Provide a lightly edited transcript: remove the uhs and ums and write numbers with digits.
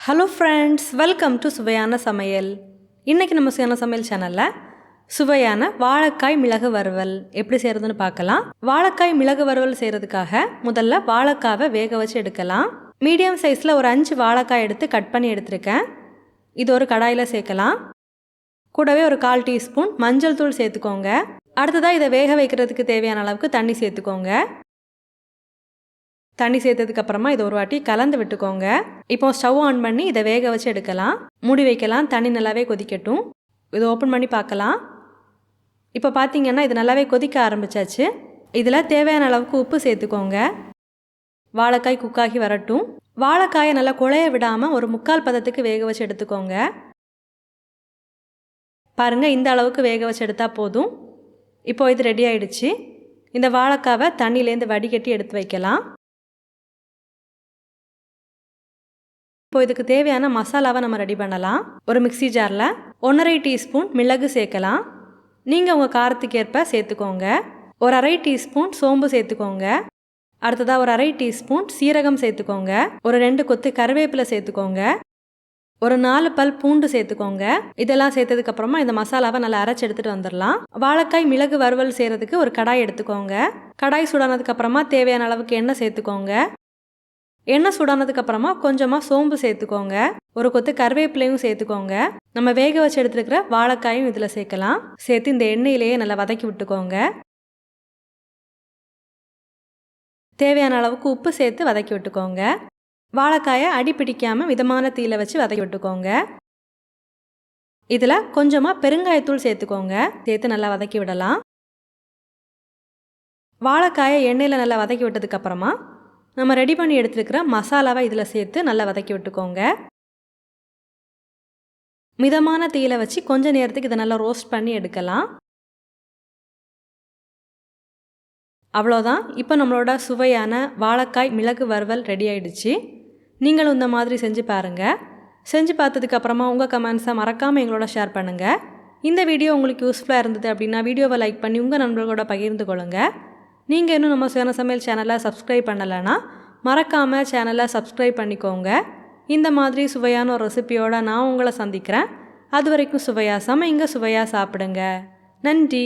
Hello friends, welcome to சுவையான சமையல். இன்றைக்கி நம்ம சுவையான சமையல் சேனலில் சுவையான வாழைக்காய் மிளகு வறுவல் எப்படி செய்கிறதுன்னு பார்க்கலாம். வாழைக்காய் மிளகு வறுவல் செய்கிறதுக்காக முதல்ல வாழைக்காவை வேக வச்சு எடுக்கலாம். மீடியம் சைஸில் ஒரு 5 வாழைக்காய் எடுத்து கட் பண்ணி எடுத்துருக்கேன். இது ஒரு கடாயில் சேர்க்கலாம். கூடவே ஒரு 1/4 டீஸ்பூன் மஞ்சள் தூள் சேர்த்துக்கோங்க. அடுத்ததாக இதை வேக வைக்கிறதுக்கு தேவையான அளவுக்கு தண்ணி சேர்த்துக்கோங்க. தண்ணி சேர்த்ததுக்கப்புறமா இதை ஒரு வாட்டி கலந்து விட்டுக்கோங்க. இப்போ ஸ்டவ் ஆன் பண்ணி இதை வேக வச்சு எடுக்கலாம். மூடி வைக்கலாம். தண்ணி நல்லாவே கொதிக்கட்டும். இதை ஓப்பன் பண்ணி பார்க்கலாம். இப்போ பார்த்தீங்கன்னா இது நல்லாவே கொதிக்க ஆரம்பித்தாச்சு. இதில் தேவையான அளவுக்கு உப்பு சேர்த்துக்கோங்க. வாழைக்காய் குக்காகி வரட்டும். வாழைக்காயை நல்லா குழைய விடாமல் ஒரு 3/4 பதத்துக்கு வேக வச்சு எடுத்துக்கோங்க. பாருங்கள், இந்த அளவுக்கு வேக வச்சு எடுத்தால் போதும். இப்போது இது ரெடி ஆகிடுச்சு. இந்த வாழைக்காவை தண்ணியிலேருந்து வடிகட்டி எடுத்து வைக்கலாம். இப்போ இதுக்கு தேவையான மசாலாவை நம்ம ரெடி பண்ணலாம். ஒரு மிக்ஸி ஜாரில் 1/2 டீஸ்பூன் மிளகு சேர்க்கலாம். நீங்கள் உங்கள் காரத்துக்கு ஏற்ப சேர்த்துக்கோங்க. ஒரு 1/2 டீஸ்பூன் சோம்பு சேர்த்துக்கோங்க. அடுத்ததாக ஒரு 1/2 டீஸ்பூன் சீரகம் சேர்த்துக்கோங்க. ஒரு 2 கொத்து கருவேப்பிலை சேர்த்துக்கோங்க. ஒரு 4 பல் பூண்டு சேர்த்துக்கோங்க. இதெல்லாம் சேர்த்ததுக்கப்புறமா இந்த மசாலாவை நல்லா அரைச்சி எடுத்துகிட்டு வந்துடலாம். வாழைக்காய் மிளகு வறுவல் செய்கிறதுக்கு ஒரு கடாய் எடுத்துக்கோங்க. கடாய் சூடானதுக்கப்புறமா தேவையான அளவுக்கு எண்ணெய் சேர்த்துக்கோங்க. எண்ணெய் சூடானதுக்கப்புறமா கொஞ்சமாக சோம்பு சேர்த்துக்கோங்க. ஒரு கொத்து கருவேப்பிலையும் சேர்த்துக்கோங்க. நம்ம வேக வச்சு எடுத்துருக்கிற வாழைக்காயும் இதில் சேர்க்கலாம். சேர்த்து இந்த எண்ணெயிலேயே நல்லா வதக்கி விட்டுக்கோங்க. தேவையான அளவுக்கு உப்பு சேர்த்து வதக்கி விட்டுக்கோங்க. வாழைக்காயை அடி பிடிக்காமல் மிதமான தீயில வச்சு வதக்கி விட்டுக்கோங்க. இதில் கொஞ்சமாக பெருங்காயத்தூள் சேர்த்துக்கோங்க. சேர்த்து நல்லா வதக்கி விடலாம். வாழைக்காயை எண்ணெயில் நல்லா வதக்கி விட்டதுக்கப்புறமா நம்ம ரெடி பண்ணி எடுத்துருக்கிற மசாலாவை இதில் சேர்த்து நல்லா வதக்கி விட்டுக்கோங்க. மிதமான தீயில வச்சு கொஞ்ச நேரத்துக்கு இதை நல்லா ரோஸ்ட் பண்ணி எடுக்கலாம். அவ்வளோதான். இப்போ நம்மளோட சுவையான வாழைக்காய் மிளகு வறுவல் ரெடி ஆகிடுச்சு. நீங்களும் இந்த மாதிரி செஞ்சு பாருங்கள். செஞ்சு பார்த்ததுக்கப்புறமா உங்கள் கமெண்ட்ஸை மறக்காமல் எங்களோட ஷேர் பண்ணுங்கள். இந்த வீடியோ உங்களுக்கு யூஸ்ஃபுல்லாக இருந்தது அப்படின்னா வீடியோவை லைக் பண்ணி உங்கள் நண்பர்களோட பகிர்ந்து கொள்ளுங்கள். நீங்கள் இன்னும் நம்ம சுவையான சமையல் சேனலை சப்ஸ்கிரைப் பண்ணலைன்னா மறக்காமல் சேனலை சப்ஸ்கிரைப் பண்ணிக்கோங்க. இந்த மாதிரி சுவையான ஒரு ரெசிபியோடு நான் உங்களை சந்திக்கிறேன். அது வரைக்கும் சுவையாக சமைங்க, சுவையாக சாப்பிடுங்க. நன்றி.